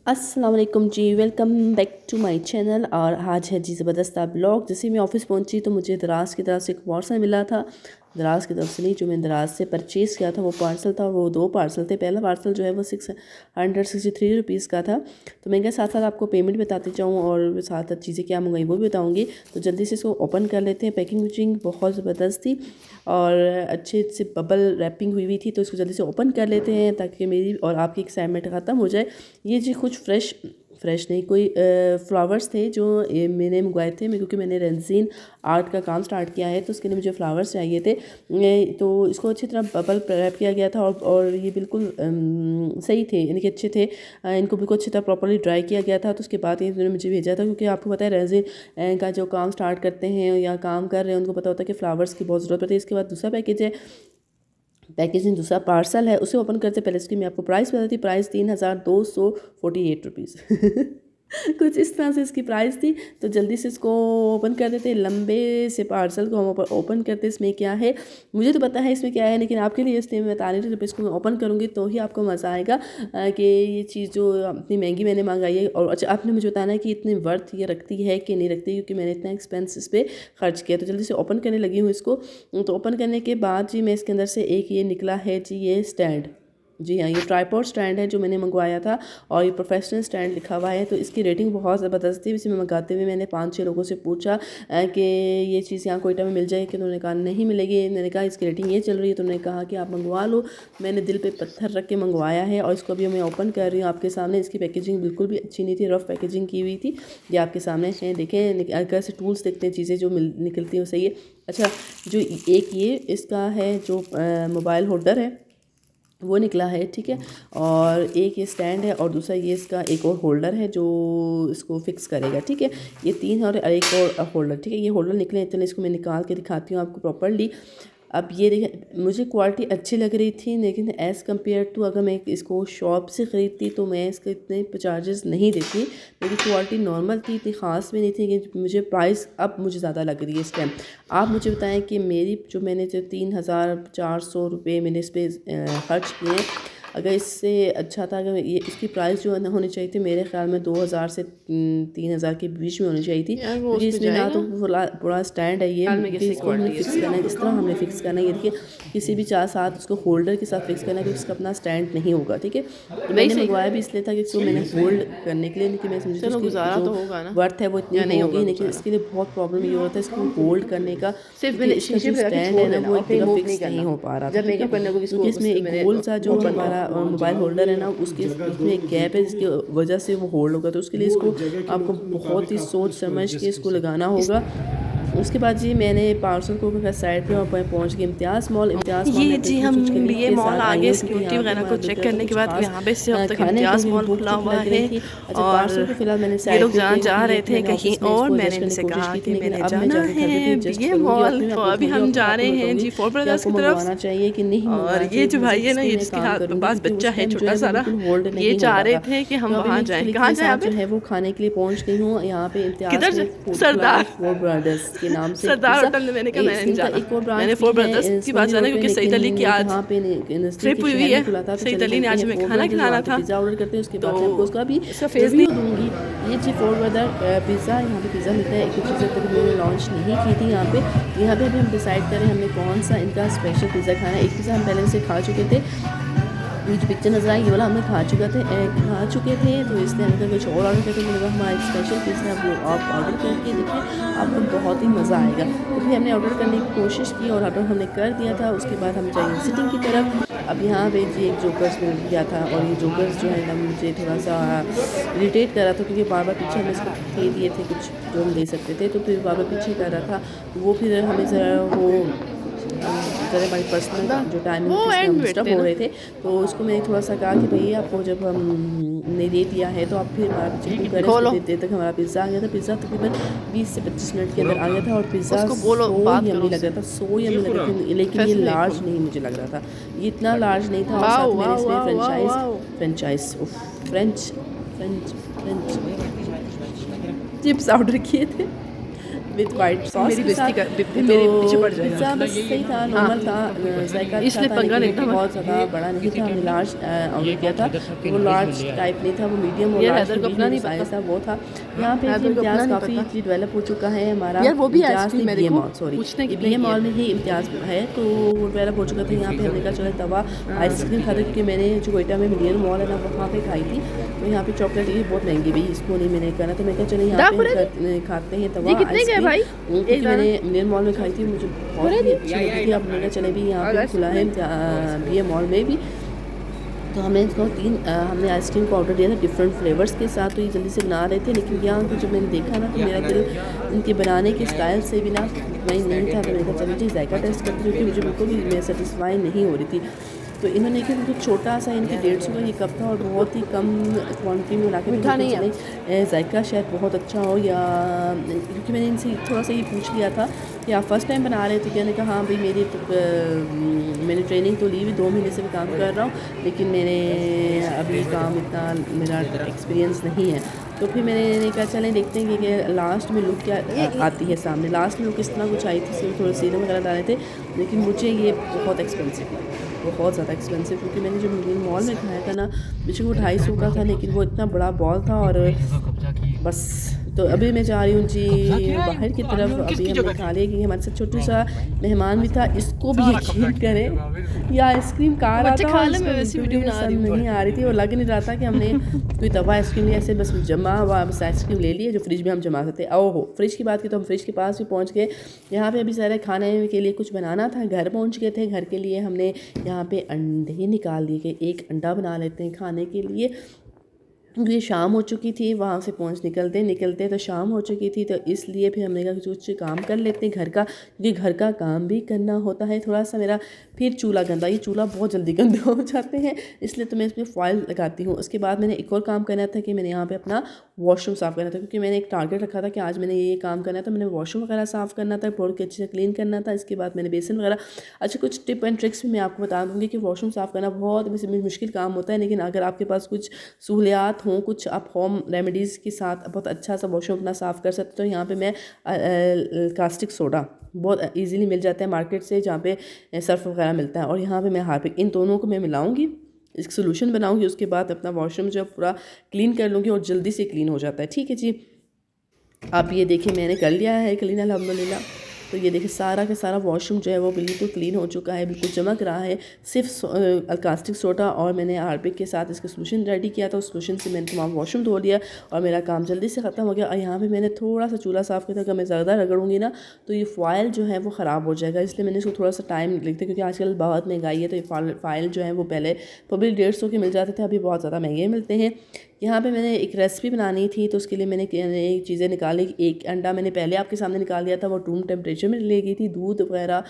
अस्सलाम वालेकुम जी, welcome back to my channel. और आज है जी ज़बरदस्त ब्लॉग। जैसे मैं ऑफ़िस पहुंची तो मुझे दराज की तरफ से एक पार्सल मिला था। दराज की तरफ से नहीं, जो मैंने दराज से परचेज़ किया था वो पार्सल था, और वो दो पार्सल थे। पहला पार्सल जो है वो 663 रुपीज़ का था। तो मैं क्या साथ साथ आपको पेमेंट बताती जाऊँ और साथ साथ चीज़ें क्या मंगाई वो भी बताऊँगी। तो जल्दी से इसको ओपन कर लेते हैं। पैकिंग वैकिंग बहुत ज़बरदस्त थी और अच्छे से बबल रैपिंग हुई थी। तो इसको जल्दी से ओपन कर लेते हैं ताकि मेरी और आपकी एक्साइटमेंट ख़त्म हो जाए। ये जी कुछ फ्रेश नहीं, कोई फ्लावर्स थे जो मैंने मंगवाए थे। क्योंकि मैंने रेंजीन आर्ट का काम स्टार्ट किया है तो उसके लिए मुझे फ्लावर्स चाहिए थे। तो इसको अच्छी तरह बबल रैप किया गया था और ये बिल्कुल सही थे, यानी कि अच्छे थे। इनको बिल्कुल अच्छी तरह प्रॉपर्ली ड्राई किया गया था। तो उसके बाद इन्होंने मुझे भेजा था, क्योंकि आपको पता है रेंजीन का जो काम स्टार्ट करते हैं या काम कर रहे हैं उनको पता होता है कि फ्लावर्स की बहुत ज़रूरत पड़ती है। इसके बाद दूसरा पैकेजिंग दूसरा पार्सल है, उसे ओपन करते पहले इसकी मैं आपको प्राइस बताती। प्राइस 3248 रुपीज़ कुछ इस तरह से इसकी प्राइस थी। तो जल्दी से इसको ओपन कर देते। लंबे से पार्सल को हम ओपन करते। इसमें क्या है मुझे तो पता है इसमें क्या है, लेकिन आपके लिए इसलिए मैं बता रही थी। जब इसको मैं ओपन करूँगी तो ही आपको मज़ा आएगा कि ये चीज़ जो इतनी महंगी मैंने मंगाई है। और अच्छा, आपने मुझे बताना है कि इतनी वर्थ ये रखती है कि नहीं रखती, क्योंकि मैंने इतना एक्सपेंस इस पर खर्च किया। तो जल्दी से ओपन करने लगी हूँ इसको। तो ओपन करने के बाद जी मैं इसके अंदर से एक ये निकला है जी, ये स्टैंड। जी हाँ, ये ट्राइपॉड स्टैंड है जो मैंने मंगवाया था, और ये प्रोफेशनल स्टैंड लिखा हुआ है। तो इसकी रेटिंग बहुत ज़बरदस्त थी। इसे मैं मंगाते हुए मैंने 5-6 लोगों से पूछा कि ये चीज़ यहाँ कोयटा में मिल जाएगी, कि उन्होंने कहा नहीं मिलेगी। मैंने कहा इसकी रेटिंग ये चल रही है, तो उन्होंने कहा कि आप मंगवा लो। मैंने दिल पे पत्थर रख के मंगवाया है, और इसको अभी मैं ओपन कर रही हूँ आपके सामने। इसकी पैकेजिंग बिल्कुल भी अच्छी नहीं थी, रफ़ पैकेजिंग की हुई थी। ये आपके सामने है, देखें अगर से टूल्स देखते हैं, चीज़ें जो निकलती हैं वो सही है। अच्छा, जो एक ये इसका है जो मोबाइल होल्डर है वो निकला है, ठीक है। और एक ये स्टैंड है, और दूसरा ये इसका एक और होल्डर है जो इसको फिक्स करेगा, ठीक है। ये तीन और एक और होल्डर, ठीक है। ये होल्डर निकले हैं, चलिए इसको मैं निकाल के दिखाती हूँ आपको प्रॉपर्ली। अब ये देखें, मुझे क्वालिटी अच्छी लग रही थी, लेकिन एज़ कम्पेयर टू अगर मैं इसको शॉप से ख़रीदती तो मैं इसके इतने चार्जेस नहीं देती। मेरी क्वालिटी नॉर्मल थी, इतनी ख़ास भी नहीं थी। कि मुझे प्राइस अब मुझे ज़्यादा लग रही है इस टाइम। आप मुझे बताएं कि मैंने जो 3400 रुपये मैंने इस पर ख़र्च किए हैं, अगर इससे अच्छा था, अगर ये इसकी प्राइस जो है ना होनी चाहिए थी मेरे ख्याल में 2000 से 3000 के बीच में होनी चाहिए थी। क्योंकि इसमें ना तो पूरा स्टैंड है ये, इसको हमने फिक्स करना है, इस तरह हमने फिक्स करना है। ये देखिए, किसी भी साथ उसको होल्डर के साथ फिक्स करना है, क्योंकि इसका अपना स्टैंड नहीं होगा, ठीक है। तो मैंने मंगवाया भी इसलिए था कि इसको मैंने होल्ड करने के लिए, लेकिन मैं समझी उसकी जो वर्थ है वो इतनी नहीं होगी। लेकिन इसके लिए बहुत प्रॉब्लम ये होता है इसको होल्ड करने का। इसका जो स्टैंड है ना वो एक जगह फिक्स नहीं हो पा रहा था, क्योंकि इसमें एक गोल सा जो हमारा मोबाइल होल्डर है ना, उसके उसमें एक गैप है जिसकी वजह से वो होल्ड होगा। तो उसके लिए इसको आपको बहुत ही सोच समझ के इसको लगाना होगा। उसके बाद जी मैंने पार्सल को साइड पे मैं पहुंच गई इम्तियाज़ मॉल। ये जी हम ये मॉल आगे सिक्योरिटी वगैरह को चेक करने के बाद यहाँ पे से अब तक इम्तियाज़ मॉल खुला हुआ है। और ये लोग जहाँ जा रहे थे कहीं और, मैंने इनसे कहा कि मैंने जाना है ये मॉल, तो अभी हम जा रहे हैं जी फोर ब्रदर्स की तरफ। चाहिए कि नहीं। और ये जो भाई है ना, ये जिसके पास बच्चा है छोटा सारा, ये चाह रहे थे कि हम वहाँ जाएं। कहाँ जाए है वो खाने के लिए पहुँच गई हूँ यहाँ पे किधर, सरदार फोर ब्रदर्स के नाम से सरदार होटल में। मैंने कहा मैंने नहीं जाना, मैंने फोर ब्रदर्स की बात जाना, क्योंकि सईद अली की आज ट्रिप हुई है। सईद अली ने आज हमें खाना खिलाना था, पिज़्ज़ा ऑर्डर करते हैं। उसके बाद तो आपको उसका भी फेस भी दूंगी। ये जी फोर ब्रदर पिज़्ज़ा, यहाँ पे पिज़्ज़ा मिलता है। कुछ चीज़ें तक मैंने लॉन्च नहीं की थी यहाँ पे अभी हम डिसाइड करें हमने कौन सा इनका स्पेशल पिज़्ज़ा खाना है। एक पिज़्ज़ा हम पहले से खा चुके थे, ये जो पिक्चर नजर आई ये वाला हमने खा चुके थे तो इसलिए हमने कुछ और ऑर्डर करके मिलेगा। हमारा एक स्पेशल पीस है, वो आप ऑर्डर करके देखिए, आपको बहुत ही मज़ा आएगा। तो फिर हमने ऑर्डर करने की कोशिश की और ऑर्डर हमने कर दिया था। उसके बाद हम जाएंगे सिटिंग की तरफ। अब यहाँ पे जी एक जोकर्स मिल गया था, और ये जोकर्स जो है ना मुझे थोड़ा सा इरिटेट कर रहा था, क्योंकि बार बार पीछे हमें इसको दे दिए थे कुछ जो हम दे सकते थे, तो फिर बार बार पीछे कर रहा था। वो फिर हमें ज़रा वो ज़रा हमारी पर्सनल जो टाइमिंग हम डिस्टर्ब हो रहे थे, तो उसको मैंने थोड़ा सा कहा कि भैया आपको जब हमने दे दिया है तो आप फिर हमारा पीछे क्यों करें। देर तक हमारा पिज़्ज़ा आ गया था। पिज़्ज़ा तकरीबन 20 से 25 मिनट के अंदर आ गया था, और पिज़्ज़ा सो यम्मी लग रहा था, लेकिन ये लार्ज नहीं मुझे लग रहा था, ये इतना लार्ज नहीं था। और साथ में इसमें फ्रेंच चिप्स ऑर्डर किए थे। विद वाइट सॉस मेरी के साथ। मेरे पीछे पड़ जाएगा। पिज़्ज़ा बस सही था, नॉर्मल था, जायका अच्छा इसलिए था, पंगा लेकिन नहीं था। बहुत ज़्यादा बड़ा नहीं था। हमने लार्ज ऑर्डर किया था, वो लार्ज टाइप नहीं था, वो मीडियम और यार लार्ज हैदर के को बीच अपना में नहीं जो साइज़ पता। था वो था। यहाँ पे जी हैदर को अपना इम्तियाज़ नहीं काफ़ी पता। डेवलप हो चुका है हमारा। यार वो भी इम्तियाज़ आइसक्रीम नहीं, मेरे बी ए को मॉल, सॉरी, पूछने ये की बी ए नहीं मॉल है। में ही इम्तियाज़ है, तो वो डेवलप हो चुका था। यहाँ पे हमने कहा चलो तवा आइसक्रीम खाते, क्योंकि मैंने जो कोयटा में मिलियन मॉल है ना वहाँ पे खाई थी, तो यहाँ पे चॉकलेट ये बहुत महंगी भी, इसको नहीं मैंने करना, तो मैं कहा चलो यहाँ पे खाते हैं तवा ये कितने के है आइसक्रीम, भाई? क्योंकि मैंने मिलियन मॉल में खाई थी, मुझे बहुत ही अच्छी लगी थी। अब मैंने चले भी यहाँ पे खुला है बी ए मॉल में भी, तो हमने इसको हमने आइसक्रीम का ऑर्डर दिया था डिफरेंट फ्लेवर्स के साथ, तो ये जल्दी से बना रहे थे, लेकिन यहाँ तो जब मैंने देखा ना तो मेरा दिल इनके बनाने के स्टाइल से भी ना वही नहीं था, तो मैंने कहा चलो जी जायका टेस्ट करती, क्योंकि मुझे बिल्कुल भी मैं सेटिस्फाई नहीं हो रही थी। तो इन्होंने कि तो छोटा सा इनकी 150 का ये कप था और बहुत ही कम क्वांटिटी में बना के मीठा नहीं है। जायका शायद बहुत अच्छा हो, या क्योंकि मैंने इनसे थोड़ा सा ये पूछ लिया था कि आप फर्स्ट टाइम बना रहे थे क्या, मैंने कहा हाँ भाई मेरी तो मैंने ट्रेनिंग तो ली हुई, 2 महीने से भी काम कर रहा हूँ, लेकिन मैंने अभी काम इतना मेरा एक्सपीरियंस नहीं है। तो फिर मैंने कहा चलें देखते हैं कि लास्ट में लुक क्या आती है सामने। लास्ट में लुक इस तरह कुछ आई थी, सिर्फ थोड़े सीरम वगैरह डाले थे, लेकिन मुझे ये बहुत एक्सपेंसिव लगा, बहुत ज़्यादा एक्सपेंसिव, क्योंकि मैंने जो मिलियन मॉल में खाया था ना, मुझे वो 250 का था, लेकिन वो इतना बड़ा बॉल था। और बस तो अभी मैं जा रही हूँ जी बाहर की तरफ। अभी हमने खा लिया, क्योंकि हमारे साथ छोटा सा मेहमान भी था, इसको भी यकीन करें या आइसक्रीम खा रहा था, नहीं आ रही थी, और लग नहीं रहा था कि हमने कोई तवा आइसक्रीम लिया, ऐसे बस जमा हुआ बस आइसक्रीम ले लिए जो फ्रिज में हम जमा सकते। ओहो, फ्रिज की बात की तो हम फ्रिज के पास भी पहुँच गए। यहाँ पे अभी सारे खाने के लिए कुछ बनाना था, घर पहुँच गए थे। घर के लिए हमने यहाँ पे अंडे निकाल लिए कि एक अंडा बना लेते हैं खाने के लिए। ये शाम हो चुकी थी, वहाँ से निकलते तो शाम हो चुकी थी, तो इसलिए फिर हमने कहा कि कुछ काम कर लेते हैं घर का, क्योंकि घर का काम भी करना होता है। थोड़ा सा मेरा फिर चूल्हा गंदा, ये चूल्हा बहुत जल्दी गंदे हो जाते हैं, इसलिए तो मैं इसमें फॉइल लगाती हूँ। उसके बाद मैंने एक और काम करना था कि मैंने यहाँ पे अपना वॉशरूम साफ़ करना था, क्योंकि मैंने एक टारगेट रखा था कि आज मैंने ये काम करना था। मैंने वॉशरूम वगैरह साफ़ करना था, फ्लोर के अच्छे से क्लीन करना था। इसके बाद मैंने बेसन वगैरह, अच्छा कुछ टिप एंड ट्रिक्स भी मैं आपको बता दूँगी कि वॉशरूम साफ़ करना बहुत मुश्किल काम होता है, लेकिन अगर आपके पास कुछ सहूलियात हों, कुछ आप होम रेमेडीज़ के साथ बहुत अच्छा सा वॉशरूम अपना साफ़ कर सकते हो। तो यहाँ पे मैं कास्टिक सोडा बहुत इजीली मिल जाता है मार्केट से, जहाँ पे सर्फ वगैरह मिलता है, और यहाँ पे मैं हार्पिक, इन दोनों को मैं मिलाऊंगी, एक सोल्यूशन बनाऊंगी। उसके बाद अपना वॉशरूम जो पूरा क्लीन कर लूँगी, और जल्दी से क्लीन हो जाता है। ठीक है जी, आप ये देखिए मैंने कर लिया है क्लीन अल्हम्दुलिल्लाह। तो ये देखिए सारा का सारा वॉशरूम जो है वो बिल्कुल क्लीन हो चुका है, बिल्कुल चमक रहा है। सिर्फ कास्टिक सोडा और मैंने हार्पिक के साथ इसका सोल्यूशन रेडी किया था, उस सोल्यूशन से मैंने तमाम वॉशरूम धो लिया और मेरा काम जल्दी से ख़त्म हो गया। और यहाँ पे मैंने थोड़ा सा चूल्हा साफ़ किया था, अगर मैं ज़्यादा रगड़ूंगी ना तो ये फॉयल जो है वो ख़राब हो जाएगा, इसलिए मैंने इसको थोड़ा सा टाइम लगता है, क्योंकि आजकल बहुत महंगाई है। तो ये फाइल जो है वो पहले पब्लिक 150 के मिल जाते थे, अभी बहुत ज़्यादा महंगे मिलते हैं। यहाँ पे मैंने एक रेसिपी बनानी थी, तो उसके लिए मैंने चीज़ें निकाली। एक अंडा मैंने पहले आपके सामने निकाल दिया था, वो रूम टेम्परेचर में ले गई थी, दूध वगैरह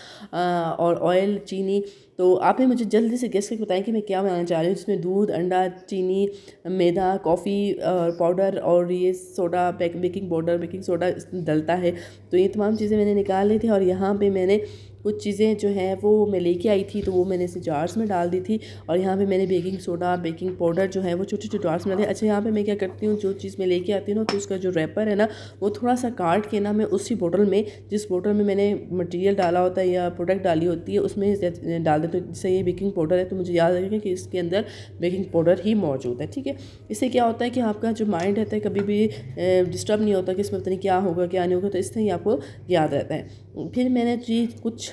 और ऑयल, चीनी। तो आप ही मुझे जल्दी से गेस करके बताएं कि मैं क्या बनाना चाह रही हूँ, जिसमें दूध, अंडा, चीनी, मैदा, कॉफ़ी पाउडर और ये soda, baking powder, baking soda डलता है। तो ये तमाम चीज़ें मैंने निकाल ली थी, और यहाँ पे मैंने कुछ चीज़ें जो हैं वो मैं लेके आई थी, तो वो मैंने इसे जार्स में डाल दी थी। और यहाँ पे मैंने बेकिंग सोडा, बेकिंग पाउडर जो है वो छोटे छोटे जार्स में डाले। अच्छा, यहाँ पे मैं क्या करती हूँ, जो चीज़ मैं लेके आती हूँ ना, तो उसका जो रैपर है ना वो थोड़ा सा काट के ना मैं उसी बोतल में, जिस बोतल में मैंने मटेरियल डाला होता है या प्रोडक्ट डाली होती है, उसमें डाल देती हूँ। जैसे ये बेकिंग पाउडर है, तो मुझे याद रखेगा कि इसके अंदर बेकिंग पाउडर ही मौजूद है। ठीक है, इससे क्या होता है कि आपका जो माइंड रहता है कभी भी डिस्टर्ब नहीं होता कि इसमें पता नहीं क्या होगा क्या नहीं होगा, तो इससे ही आपको याद रहता है। फिर मैंने जी कुछ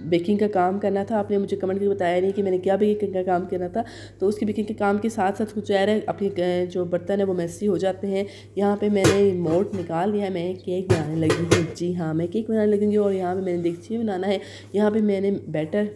बेकिंग का काम करना था, आपने मुझे कमेंट करके बताया नहीं कि मैंने क्या बेकिंग का काम करना था, तो उसकी बेकिंग के काम के साथ साथ कुछ है अपने जो बर्तन है वो मैसी हो जाते हैं। यहाँ पे मैंने मोल्ड निकाल लिया है, मैं केक बनाने लगी हूँ। जी हाँ, मैं केक बनाने लगूँगी, और यहाँ पे मैंने देगची बनाना है। यहाँ पे मैंने बैटर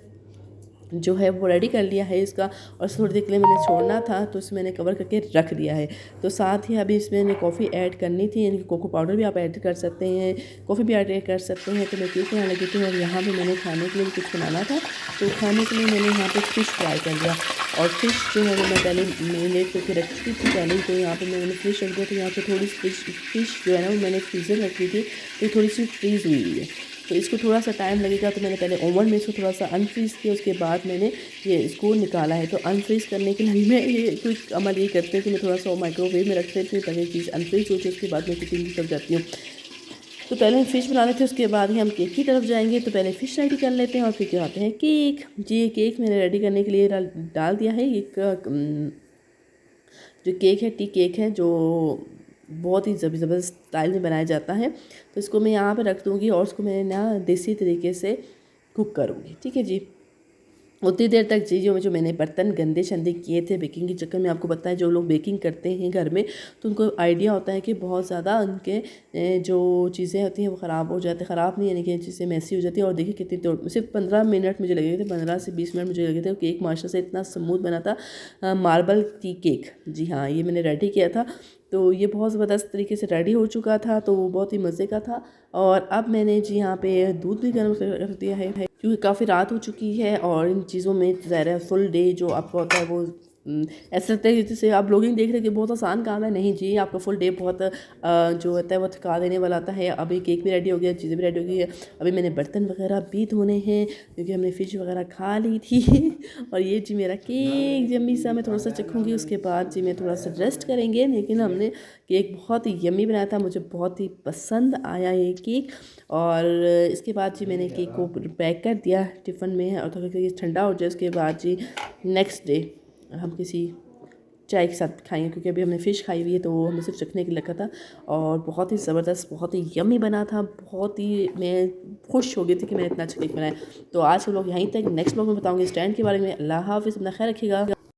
जो है वो रेडी कर लिया है इसका, और थोड़ी देर के लिए मैंने छोड़ना था, तो इसमें मैंने कवर करके रख दिया है। तो साथ ही अभी इसमें मैंने कॉफ़ी ऐड करनी थी, यानी कि कोको पाउडर भी आप ऐड कर सकते हैं, कॉफ़ी भी ऐड कर सकते हैं। तो मैं केक बनाने लगी थी, और यहाँ पे मैंने खाने के लिए कुछ बनाना था, तो खाने के लिए मैंने यहाँ पे फ़िश फ्राई कर लिया। और फिश जो है वो मैं पहले मैरिनेट करके रख चुकी थी पहले, तो यहाँ पर मैंने फ़िश रख दिया। तो यहाँ पर थोड़ी फ़िश जो है ना वो मैंने फ्रीज़र रख दी थी, तो थोड़ी सी फ्रीज़ हुई है, तो इसको थोड़ा सा टाइम लगेगा। तो मैंने पहले ओवन में इसको थोड़ा सा अनफ्रीज़ किया, उसके बाद मैंने ये इसको निकाला है। तो अनफ्रीज़ करने के लिए मैं ये कुछ अमल ये करते हैं कि मैं थोड़ा सा माइक्रोवेव में रख देती हूँ ताकि चीज़ अनफ्रीज़ हो जाए। उसके बाद मैं कुकिंग की तरफ जाती हूँ। तो पहले हम फ़िश बना लेते हैं, उसके बाद ही हम केक की तरफ जाएंगे। तो पहले फ़िश रेडी कर लेते हैं और फिर आते हैं केक। जी केक मैंने रेडी करने के लिए डाल दिया है। एक जो केक है टी केक है, जो बहुत ही ज़बरदस्त स्टाइल में बनाया जाता है। तो इसको मैं यहाँ पे रख दूँगी और उसको मैं ना देसी तरीके से कुक करूँगी। ठीक है जी। उतनी देर तक जी जो मैंने बर्तन गंदे शंदे किए थे बेकिंग के चक्कर में, आपको पता है जो लोग बेकिंग करते हैं घर में तो उनको आइडिया होता है कि बहुत ज़्यादा उनके जो चीज़ें होती हैं वो ख़राब हो जाती है। ख़राब नहीं यानी कि चीज़ें मैसी हो जाती है। और देखिए कितनी तो सिर्फ 15 मिनट मुझे लगे थे, 15 से 20 मिनट मुझे लगे थे। केक माशा से इतना स्मूथ बना था, मार्बल टी केक। जी हाँ, ये मैंने रेडी किया था। तो ये बहुत ज़बरदस्त तरीके से रेडी हो चुका था, तो वो बहुत ही मज़े का था। और अब मैंने जी यहाँ पे दूध भी गर्म कर दिया है क्योंकि काफ़ी रात हो चुकी है और इन चीज़ों में ज़्यादा फुल डे जो आपका होता है वो ऐसा लगता है जैसे आप लोग देख रहे हैं कि बहुत आसान काम है। नहीं जी, आपका फुल डे बहुत जो होता है वो थका देने वाला आता है। अभी केक भी रेडी हो गया, चीज़ें भी रेडी हो गई है। अभी मैंने बर्तन वगैरह भी धोने हैं क्योंकि हमने फ़िश वगैरह खा ली थी और ये जी मेरा केक यम्मी सा मैं थोड़ा सा चखूँगी, उसके बाद जी मैं थोड़ा सा रेस्ट करेंगे। लेकिन हमने केक बहुत ही यम्मी बनाया था, मुझे बहुत ही पसंद आया ये केक। और इसके बाद जी मैंने केक को पैक कर दिया टिफ़िन में और थोड़ा ये ठंडा हो जाए उसके बाद जी नेक्स्ट डे हम किसी चाय के साथ खाएंगे क्योंकि अभी हमने फ़िश खाई हुई है तो वो हमें सिर्फ चखने के लिए रखा था। और बहुत ही ज़बरदस्त, बहुत ही यम्मी बना था। बहुत ही मैं खुश हो गई थी कि मैंने इतना अच्छा केक बनाया। तो आज हम लोग यहीं तक, नेक्स्ट ब्लॉग में बताऊँगी स्टैंड के बारे में। अल्लाह हाफ़िज़, अपना ख्याल रखिएगा।